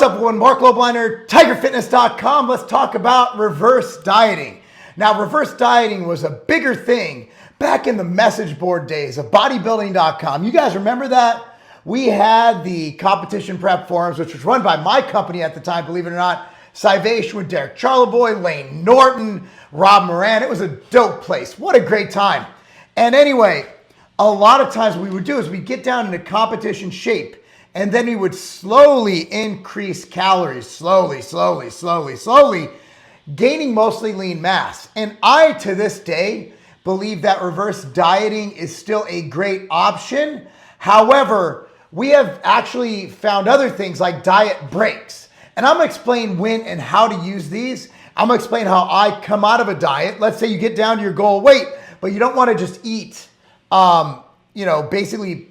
up, everyone? Marc Lobliner, tigerfitness.com. Let's talk about reverse dieting. Now, reverse dieting was a bigger thing back in the message board days of bodybuilding.com. You guys remember that? We had the competition prep forums, which was run by my company at the time, believe it or not, Sivation with Derek Charleboy, Lane Norton, Rob Moran. It was a dope place. What a great time. And anyway, a lot of times what we would do is we'd get down into competition shape, and then we would slowly increase calories, slowly, gaining mostly lean mass. And I, to this day, believe that reverse dieting is still a great option. However, we have actually found other things like diet breaks. And I'm gonna explain when and how to use these. I'm gonna explain how I come out of a diet. Let's say you get down to your goal weight, but you don't wanna just eat, basically,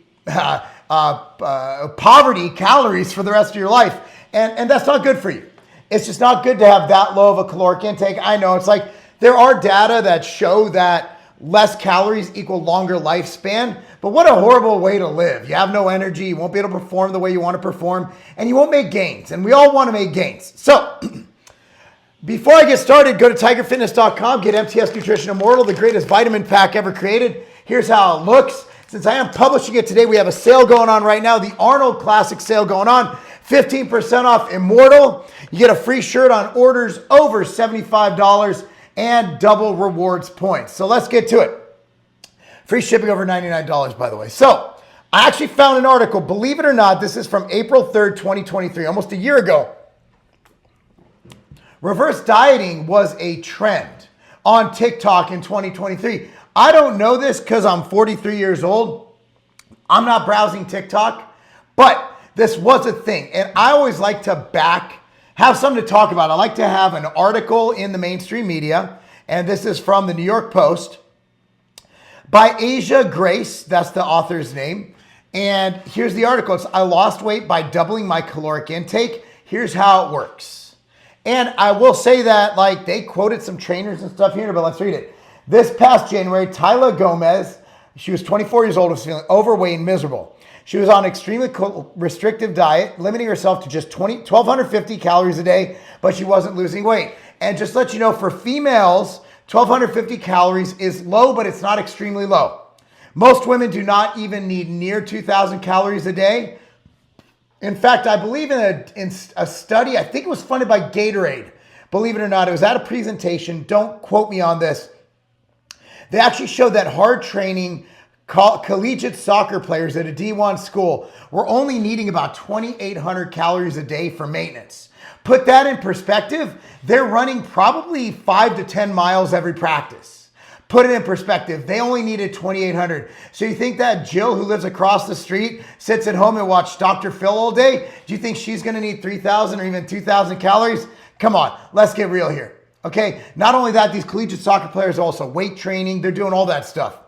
poverty calories for the rest of your life. And that's not good for you. It's just not good to have that low of a caloric intake. I know it's like there are data that show that less calories equal longer lifespan, but what a horrible way to live. You have no energy, you won't be able to perform the way you want to perform, and you won't make gains. And we all want to make gains. So before I get started, go to tigerfitness.com, get MTS Nutrition Immortal, the greatest vitamin pack ever created. Here's how it looks. Since I am publishing it today, we have a sale going on right now, the Arnold Classic sale going on, 15% off Immortal. You get a free shirt on orders over $75 and double rewards points. So let's get to it. Free shipping over $99, by the way. So I actually found an article, believe it or not, this is from April 3rd, 2023, almost a year ago. Reverse dieting was a trend on TikTok in 2023. I don't know this because I'm 43 years old. I'm not browsing TikTok, but this was a thing. And I always like to have something to talk about. I like to have an article in the mainstream media, and this is from the New York Post by Asia Grace. That's the author's name. And here's the article. It's, I lost weight by doubling my caloric intake. Here's how it works. And I will say that, like, they quoted some trainers and stuff here, but let's read it. This past January, Tyla Gomez, she was 24 years old, was feeling overweight and miserable. She was on an extremely restrictive diet, limiting herself to just 1,250 calories a day, but she wasn't losing weight. And just to let you know, for females, 1,250 calories is low, but it's not extremely low. Most women do not even need near 2,000 calories a day. In fact, I believe in a study, I think it was funded by Gatorade. Believe it or not, it was at a presentation. Don't quote me on this. They actually showed that hard training collegiate soccer players at a D1 school were only needing about 2,800 calories a day for maintenance. Put that in perspective, they're running probably 5 to 10 miles every practice. Put it in perspective, they only needed 2,800. So you think that Jill, who lives across the street, sits at home and watches Dr. Phil all day? Do you think she's gonna need 3,000 or even 2,000 calories? Come on, let's get real here. Okay, not only that, these collegiate soccer players are also weight training. They're doing all that stuff.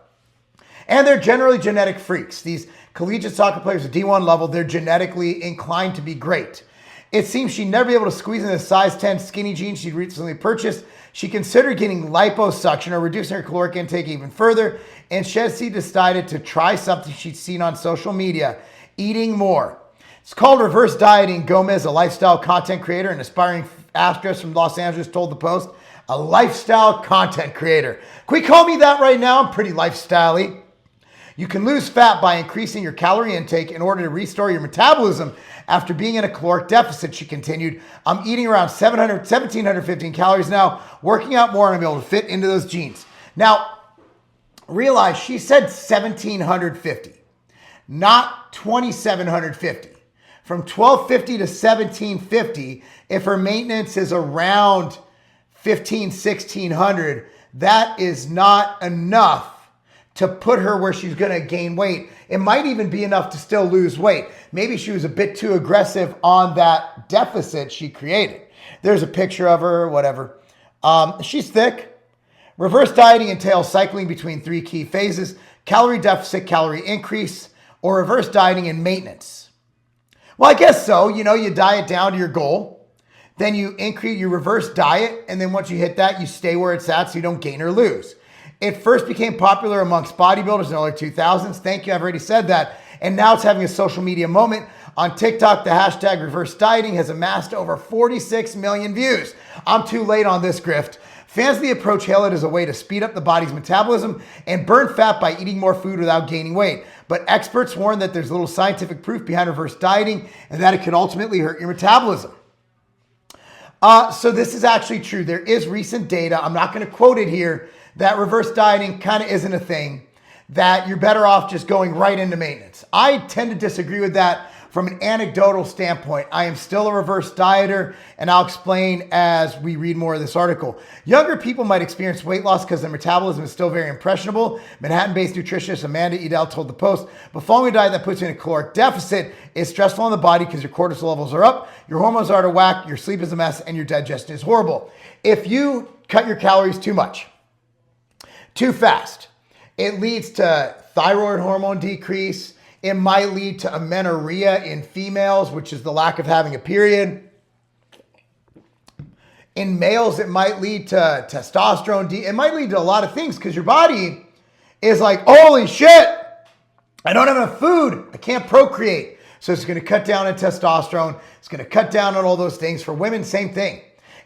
And they're generally genetic freaks. These collegiate soccer players at D1 level, they're genetically inclined to be great. It seems she'd never be able to squeeze in the size 10 skinny jeans she'd recently purchased. She considered getting liposuction or reducing her caloric intake even further. And she decided to try something she'd seen on social media, eating more. It's called reverse dieting. Gomez, a lifestyle content creator and aspiring actress from Los Angeles, told the Post. A lifestyle content creator. Can we call me that right now? I'm pretty lifestyle-y. You can lose fat by increasing your calorie intake in order to restore your metabolism after being in a caloric deficit, she continued. I'm eating around 1,715 calories now, working out more, and I'm able to fit into those jeans. Now, realize she said 1,750, not 2,750. From 1,250 to 1,750, if her maintenance is around 1,600, that is not enough to put her where she's going to gain weight. It might even be enough to still lose weight. Maybe she was a bit too aggressive on that deficit she created. There's a picture of her, whatever. She's thick. Reverse dieting entails cycling between 3 key phases: calorie deficit, calorie increase, or reverse dieting and maintenance. Well, I guess so. You know, you diet down to your goal. Then you reverse diet. And then once you hit that, you stay where it's at so you don't gain or lose. It first became popular amongst bodybuilders in the early 2000s. Thank you, I've already said that. And now it's having a social media moment. On TikTok, the hashtag reverse dieting has amassed over 46 million views. I'm too late on this grift. Fans of the approach hail it as a way to speed up the body's metabolism and burn fat by eating more food without gaining weight. But experts warn that there's little scientific proof behind reverse dieting and that it could ultimately hurt your metabolism. So this is actually true. There is recent data, I'm not going to quote it here, that reverse dieting kind of isn't a thing, that you're better off just going right into maintenance. I tend to disagree with that from an anecdotal standpoint. I am still a reverse dieter, and I'll explain as we read more of this article. Younger people might experience weight loss because their metabolism is still very impressionable. Manhattan-based nutritionist Amanda Edel told the Post, but following a diet that puts you in a caloric deficit is stressful on the body because your cortisol levels are up, your hormones are out of whack, your sleep is a mess, and your digestion is horrible. If you cut your calories too much, too fast, it leads to thyroid hormone decrease. It might lead to amenorrhea in females, which is the lack of having a period. In males, it might lead to testosterone. It might lead to a lot of things because your body is like, holy shit, I don't have enough food. I can't procreate. So it's going to cut down on testosterone. It's going to cut down on all those things. For women, same thing.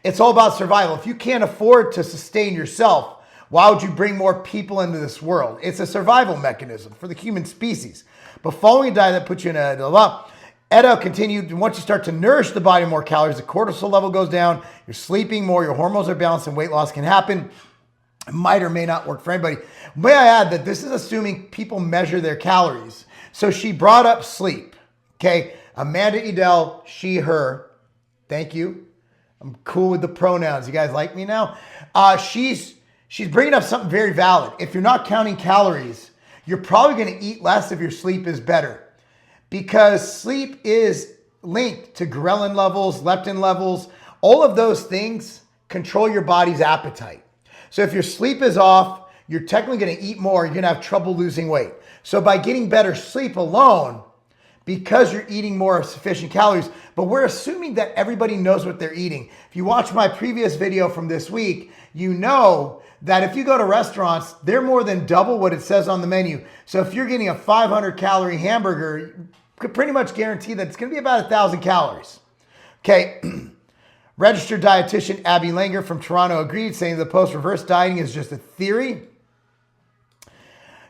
It's all about survival. If you can't afford to sustain yourself, why would you bring more people into this world? It's a survival mechanism for the human species. But following a diet that puts you in a Edel continued, once you start to nourish the body more calories, the cortisol level goes down, you're sleeping more, your hormones are balanced, and weight loss can happen. It might or may not work for anybody. May I add that this is assuming people measure their calories. So she brought up sleep. Okay, Amanda Edel, she, her. Thank you. I'm cool with the pronouns. You guys like me now? She's bringing up something very valid. If you're not counting calories, you're probably going to eat less if your sleep is better, because sleep is linked to ghrelin levels, leptin levels. All of those things control your body's appetite. So if your sleep is off, you're technically going to eat more. You're going to have trouble losing weight. So by getting better sleep alone, because you're eating more sufficient calories, but we're assuming that everybody knows what they're eating. If you watch my previous video from this week, you know that if you go to restaurants, they're more than double what it says on the menu. So if you're getting a 500 calorie hamburger, you could pretty much guarantee that it's going to be about 1,000 calories. Okay. Registered dietitian Abby Langer from Toronto agreed, saying the Post reverse dieting is just a theory.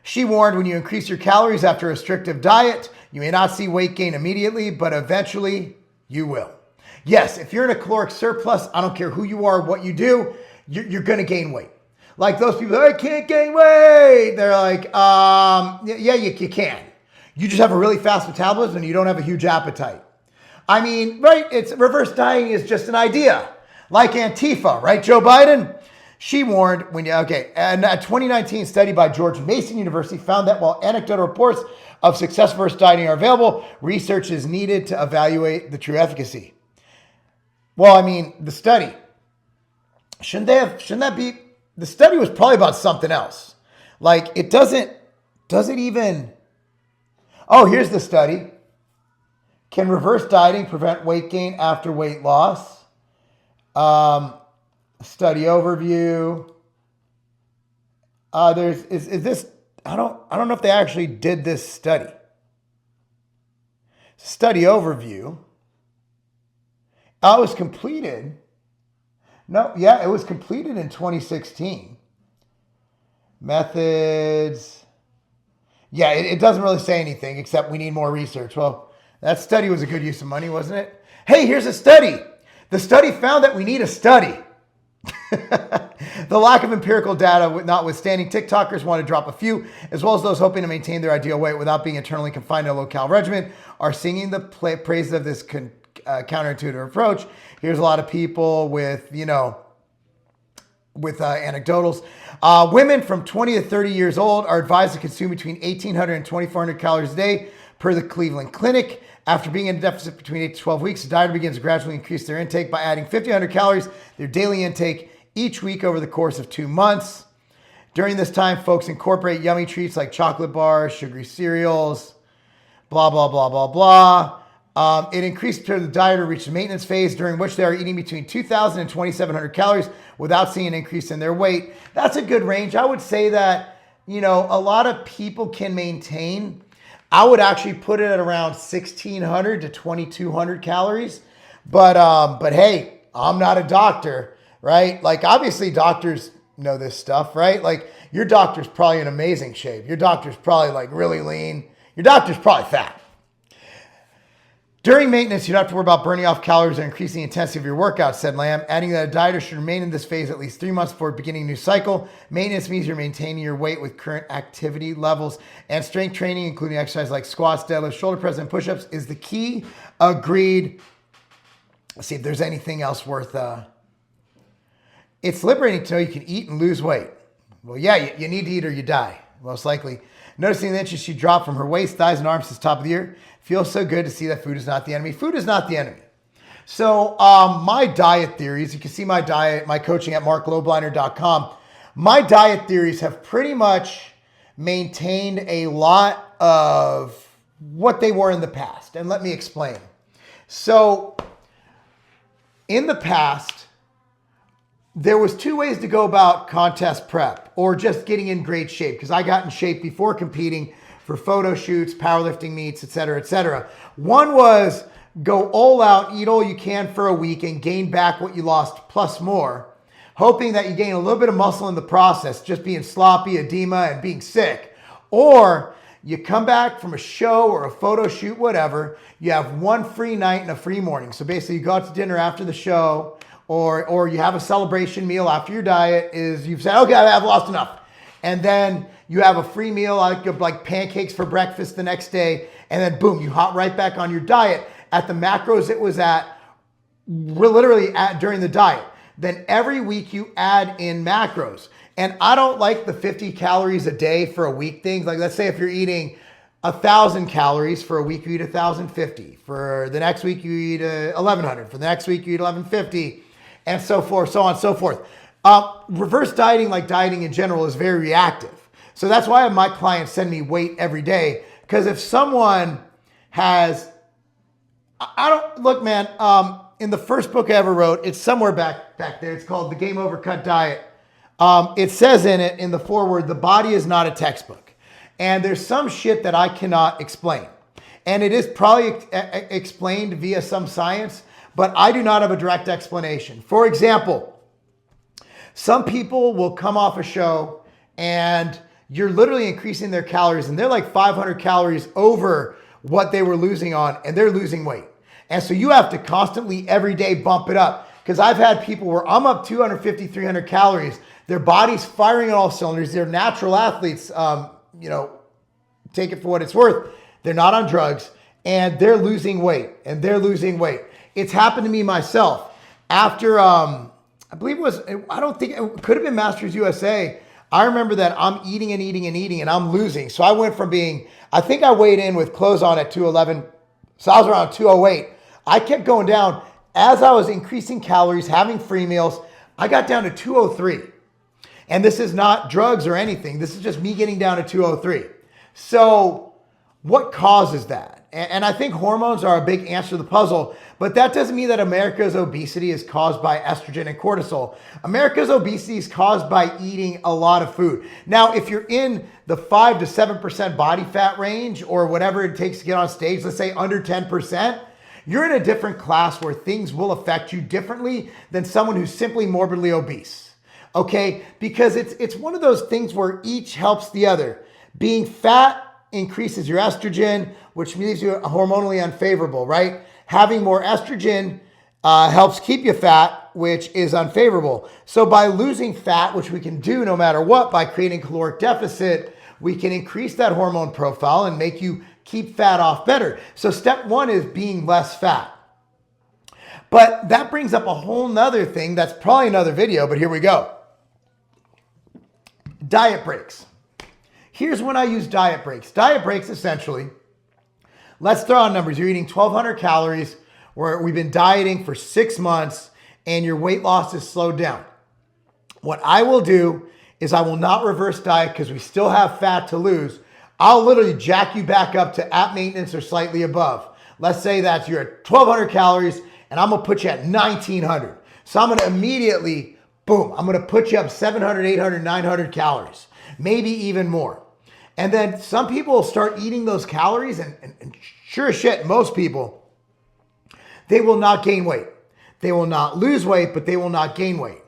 She warned, when you increase your calories after a restrictive diet, you may not see weight gain immediately, but eventually you will. Yes, if you're in a caloric surplus, I don't care who you are, what you do, you're going to gain weight. Like those people, I can't gain weight. They're like, yeah, you can. You just have a really fast metabolism and you don't have a huge appetite. I mean, right? It's reverse dieting is just an idea. Like Antifa, right? Joe Biden? She warned and a 2019 study by George Mason University found that while anecdotal reports of successful reverse dieting are available, research is needed to evaluate the true efficacy. Well, I mean, the study, the study was probably about something else. Like it doesn't even, oh, here's the study. Can reverse dieting prevent weight gain after weight loss? Study overview. Is this, I don't know if they actually did this study. Study overview. It was completed. No, yeah, it was completed in 2016. Methods. Yeah, it doesn't really say anything except we need more research. Well, that study was a good use of money, wasn't it? Hey, here's a study. The study found that we need a study. The lack of empirical data notwithstanding, TikTokers want to drop a few, as well as those hoping to maintain their ideal weight without being eternally confined to a low-cal regimen, are singing the praises of this counterintuitive approach. Here's a lot of people with, anecdotals. Women from 20 to 30 years old are advised to consume between 1,800 and 2,400 calories a day per the Cleveland Clinic. After being in a deficit between 8 to 12 weeks, the dieter begins to gradually increase their intake by adding 1,500 calories, their daily intake, each week over the course of 2 months. During this time, folks incorporate yummy treats like chocolate bars, sugary cereals, blah, blah, blah, blah, blah. It increased until the dieter reached the maintenance phase, during which they are eating between 2,000 and 2,700 calories without seeing an increase in their weight. That's a good range. I would say that, a lot of people can maintain I would actually put it at around 1,600 to 2,200 calories. But hey, I'm not a doctor, right? Like obviously doctors know this stuff, right? Like your doctor's probably in amazing shape. Your doctor's probably like really lean. Your doctor's probably fat. During maintenance, you don't have to worry about burning off calories or increasing the intensity of your workout, said Lamb, adding that a dieter should remain in this phase at least 3 months before beginning a new cycle. Maintenance means you're maintaining your weight with current activity levels, and strength training, including exercise like squats, deadlifts, shoulder press, and push-ups, is the key. Agreed. Let's see if there's anything else worth... It's liberating to know you can eat and lose weight. Well, yeah, you need to eat or you die, most likely. Noticing the inches she dropped from her waist, thighs, and arms since the top of the year. Feels so good to see that food is not the enemy. Food is not the enemy. So my diet theories, you can see my diet, my coaching at marclobliner.com. My diet theories have pretty much maintained a lot of what they were in the past. And let me explain. So in the past, there was 2 ways to go about contest prep or just getting in great shape, because I got in shape before competing for photo shoots, powerlifting meets, et cetera, et cetera. One was go all out, eat all you can for a week and gain back what you lost plus more, hoping that you gain a little bit of muscle in the process, just being sloppy, edema, and being sick. Or you come back from a show or a photo shoot, whatever, you have one free night and a free morning. So basically you go out to dinner after the show, or you have a celebration meal after your diet, is you've said, okay, I've lost enough. And then you have a free meal like pancakes for breakfast the next day. And then boom, you hop right back on your diet at the macros it was at, literally at during the diet. Then every week you add in macros. And I don't like the 50 calories a day for a week thing. Like let's say if you're eating 1,000 calories for a week, you eat 1,050. For the next week, you eat 1,100. For the next week, you eat 1,150. And so forth, so on and so forth. Reverse dieting, like dieting in general, is very reactive. So that's why I have my clients send me weight every day. Because if someone has, look, man, in the first book I ever wrote, it's somewhere back there. It's called The Game Over Cut Diet. It says in it, in the foreword, the body is not a textbook. And there's some shit that I cannot explain. And it is probably explained via some science, but I do not have a direct explanation. For example, some people will come off a show and you're literally increasing their calories and they're like 500 calories over what they were losing on, and they're losing weight. And so you have to constantly every day bump it up. Because I've had people where I'm up 250, 300 calories. Their body's firing on all cylinders. They're natural athletes, take it for what it's worth. They're not on drugs and they're losing weight It's happened to me myself after, I believe it was, I don't think it could have been Masters USA. I remember that I'm eating and I'm losing. So I went from being, I think I weighed in with clothes on at 211. So I was around 208. I kept going down as I was increasing calories, having free meals. I got down to 203. And this is not drugs or anything. This is just me getting down to 203. So what causes that? And I think hormones are a big answer to the puzzle, but that doesn't mean that America's obesity is caused by estrogen and cortisol. America's obesity is caused by eating a lot of food. Now, if you're in the 5 to 7% body fat range or whatever it takes to get on stage, let's say under 10%, you're in a different class where things will affect you differently than someone who's simply morbidly obese. Okay? Because it's one of those things where each helps the other. Being fat increases your estrogen, which leaves you hormonally unfavorable, right? Having more estrogen helps keep you fat, which is unfavorable. So by losing fat, which we can do no matter what, by creating caloric deficit, we can increase that hormone profile and make you keep fat off better. So step 1 is being less fat. But that brings up a whole nother thing. That's probably another video, but here we go. Diet breaks. Here's when I use diet breaks. Diet breaks essentially, let's throw out numbers. You're eating 1,200 calories, where we've been dieting for 6 months and your weight loss is slowed down. What I will do is I will not reverse diet because we still have fat to lose. I'll literally jack you back up to at maintenance or slightly above. Let's say that you're at 1,200 calories and I'm gonna put you at 1,900. So I'm gonna immediately, boom, I'm gonna put you up 700, 800, 900 calories, maybe even more. And then some people will start eating those calories and sure as shit, most people, they will not gain weight. They will not lose weight, but they will not gain weight.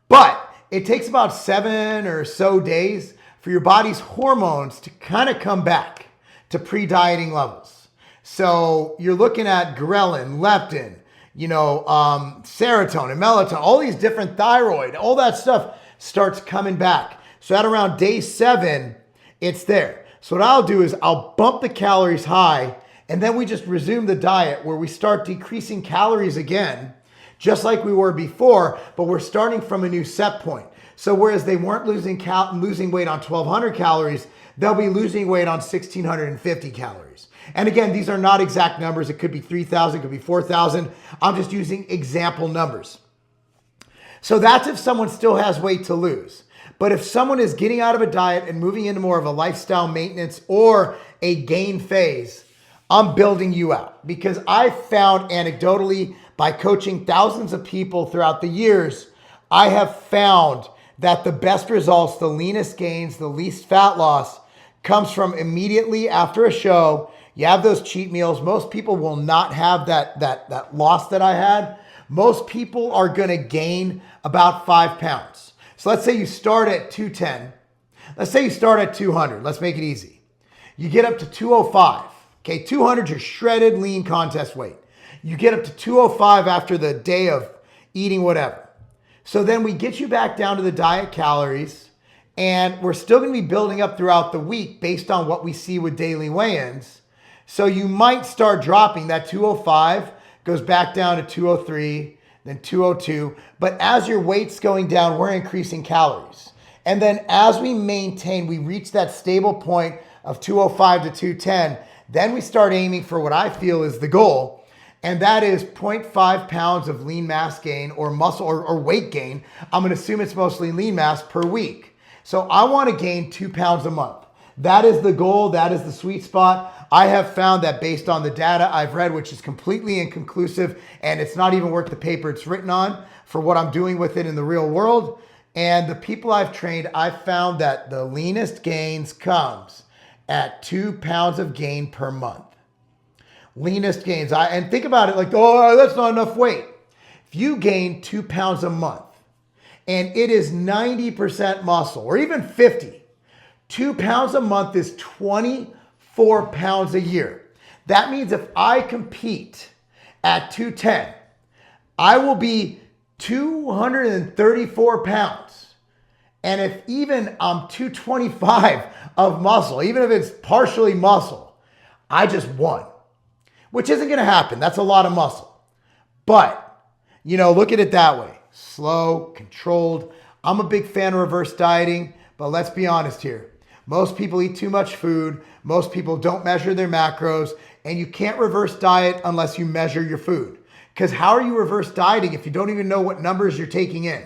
But it takes about 7 or so days for your body's hormones to kind of come back to pre-dieting levels. So you're looking at ghrelin, leptin, serotonin, melatonin, all these different thyroid, all that stuff starts coming back. So at around day 7, it's there. So what I'll do is I'll bump the calories high, and then we just resume the diet where we start decreasing calories again, just like we were before, but we're starting from a new set point. So whereas they weren't losing weight on 1,200 calories, they'll be losing weight on 1,650 calories. And again, these are not exact numbers. It could be 3,000, it could be 4,000. I'm just using example numbers. So that's if someone still has weight to lose. But if someone is getting out of a diet and moving into more of a lifestyle maintenance or a gain phase, I'm building you out, because I found anecdotally by coaching thousands of people throughout the years, I have found that the best results, the leanest gains, the least fat loss comes from immediately after a show. You have those cheat meals. Most people will not have that loss that I had. Most people are going to gain about 5 pounds. So let's say you start at 210. Let's say you start at 200. Let's make it easy. You get up to 205. Okay, 200 is your shredded lean contest weight. You get up to 205 after the day of eating whatever. So then we get you back down to the diet calories, and we're still going to be building up throughout the week based on what we see with daily weigh-ins. So you might start dropping that 205, goes back down to 203, then 202. But as your weight's going down, we're increasing calories. And then as we maintain, we reach that stable point of 205 to 210, then we start aiming for what I feel is the goal. And that is 0.5 pounds of lean mass gain or muscle or weight gain. I'm going to assume it's mostly lean mass per week. So I want to gain 2 pounds a month. That is the goal. That is the sweet spot. I have found that based on the data I've read, which is completely inconclusive, and it's not even worth the paper it's written on for what I'm doing with it in the real world. And the people I've trained, I've found that the leanest gains comes at 2 pounds of gain per month. Leanest gains. And think about it like, oh, that's not enough weight. If you gain 2 pounds a month and it is 90% muscle or even 50, 2 pounds a month is 24 pounds a year. That means if I compete at 210, I will be 234 pounds. And if even I'm 225 of muscle, even if it's partially muscle, I just won. Which isn't going to happen. That's a lot of muscle. But, look at it that way. Slow, controlled. I'm a big fan of reverse dieting, but let's be honest here. Most people eat too much food. Most people don't measure their macros, and you can't reverse diet unless you measure your food. Because how are you reverse dieting if you don't even know what numbers you're taking in?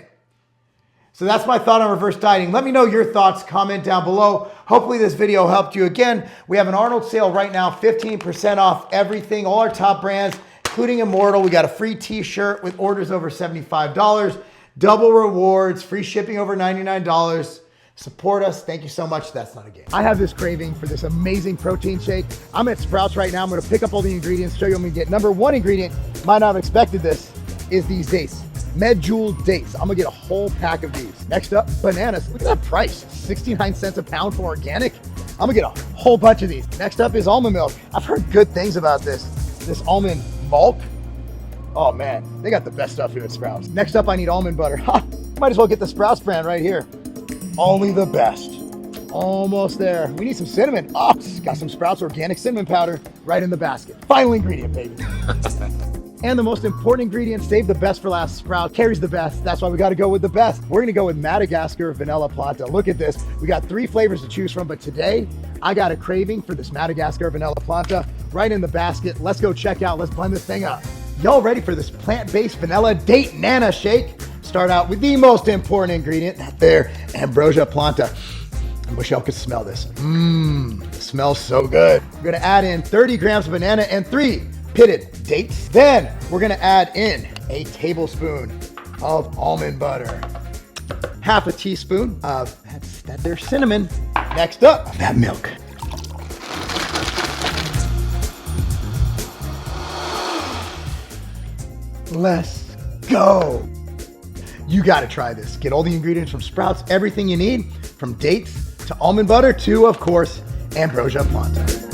So that's my thought on reverse dieting. Let me know your thoughts. Comment down below. Hopefully this video helped you. Again, we have an Arnold sale right now, 15% off everything, all our top brands, including Immortal. We got a free t-shirt with orders over $75, double rewards, free shipping over $99. Support us. Thank you so much. That's not a game. I have this craving for this amazing protein shake. I'm at Sprouts right now. I'm going to pick up all the ingredients, show you what I'm going to get. Number one ingredient, might not have expected this, is these dates. Medjool dates. I'm gonna get a whole pack of these. Next up, bananas. Look at that price, 69 cents a pound for organic. I'm gonna get a whole bunch of these. Next up is almond milk. I've heard good things about this almond milk. Oh man, they got the best stuff here at Sprouts. Next up, I need almond butter. Ha! Might as well get the Sprouts brand right here. Only the best. Almost there. We need some cinnamon. Oh, got some Sprouts organic cinnamon powder right in the basket. Final ingredient, baby. And the most important ingredient, save the best for last. Sprout carries the best. That's why we got to go with the best. We're going to go with Madagascar Vanilla Planta. Look at this. We got 3 flavors to choose from, but today I got a craving for this Madagascar Vanilla Planta right in the basket. Let's go check out. Let's blend this thing up. Y'all ready for this plant-based vanilla date nana shake? Start out with the most important ingredient, that there, Ambrosia Planta. I wish y'all could smell this. It smells so good. We're going to add in 30 grams of banana and 3 pitted dates. Then we're gonna add in a tablespoon of almond butter, half a teaspoon of that there cinnamon. Next up, that milk. Let's go. You got to try this. Get all the ingredients from Sprouts, everything you need, from dates to almond butter to, of course, ambrosia planta.